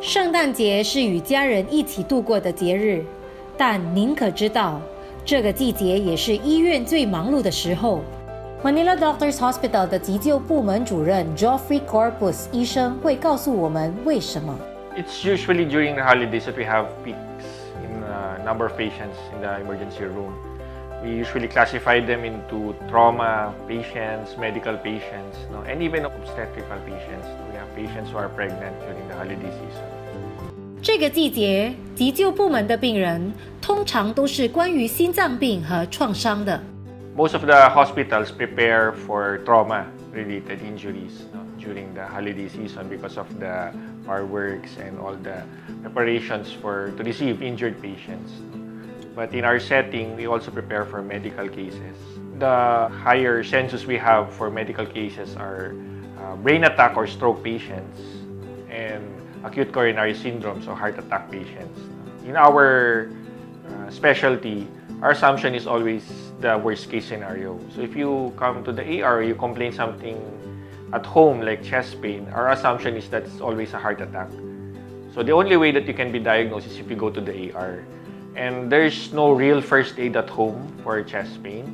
圣诞节是与家人一起度过的节日，但您可知道，这个季节也是医院最忙碌的时候。Manila Doctors Hospital 的急救部门主任 Geoffrey Corpus 医生会告诉我们为什么。It's usually during the holidays that we have peaks in number of patients in the emergency room. We usually classify them into trauma patients, medical patients, and even obstetrical patients. We have patients who are pregnant during the holiday season. 这个季节，急救部门的病人通常都是关于心脏病和创伤的。Most of the hospitals prepare for trauma-related injuries during the holiday season because of the fireworks and all the preparations to receive injured patients. But in our setting, we also prepare for medical cases. The higher census we have for medical cases are brain attack or stroke patients and acute coronary syndrome, so heart attack patients. In our specialty, our assumption is always the worst case scenario. So if you come to the ER, you complain something at home like chest pain, our assumption is that it's always a heart attack. So the only way that you can be diagnosed is if you go to the ER. And there's no real first aid at home for chest pain.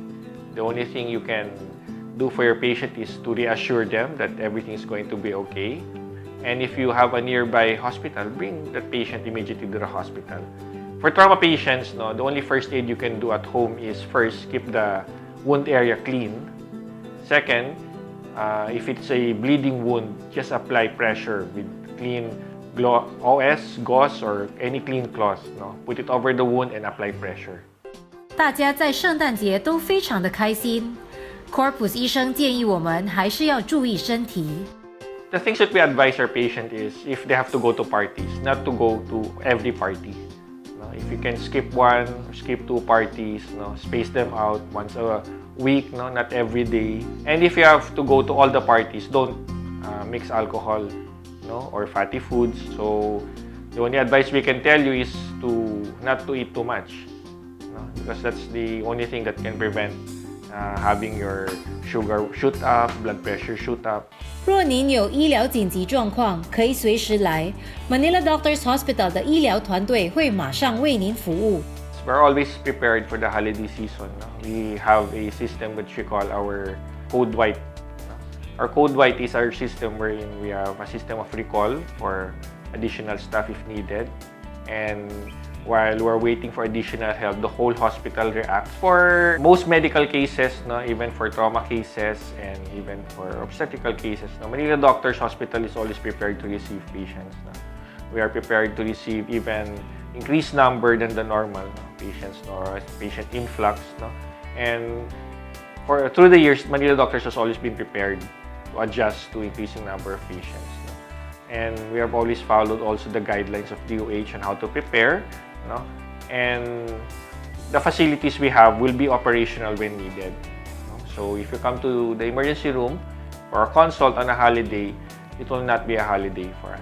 The only thing you can do for your patient is to reassure them that everything is going to be okay. And if you have a nearby hospital, bring that patient immediately to the hospital. For trauma patients, the only first aid you can do at home is first, keep the wound area clean. Second, if it's a bleeding wound, just apply pressure with clean gauze or any clean cloth. Put it over the wound and apply pressure. 大家在圣诞节都非常的开心。Corpus 医生建议我们还是要注意身体。The things that we advise our patient is if they have to go to parties, not to go to every party. If you can skip one, skip two parties, space them out once a week, not every day. And if you have to go to all the parties, don't mix alcohol, or fatty foods. So the only advice we can tell you is not to eat too much, because that's the only thing that can prevent having your sugar shoot up, blood pressure shoot up. 若您有医疗紧急状况，可以随时来 Manila Doctors Hospital 的医疗团队会马上为您服务。We're always prepared for the holiday season. We have a system which we call our Code White. Our Code White is our system wherein we have a system of recall for additional staff if needed. And while we're waiting for additional help, the whole hospital reacts. For most medical cases, even for trauma cases and even for obstetrical cases, Manila Doctors Hospital is always prepared to receive patients. We are prepared to receive even increased number than the normal patients or patient influx. And through the years, Manila Doctors has always been prepared to adjust to increasing number of patients. And we have always followed also the guidelines of DOH on how to prepare. And the facilities we have will be operational when needed. So if you come to the emergency room for a consult on a holiday, it will not be a holiday for us.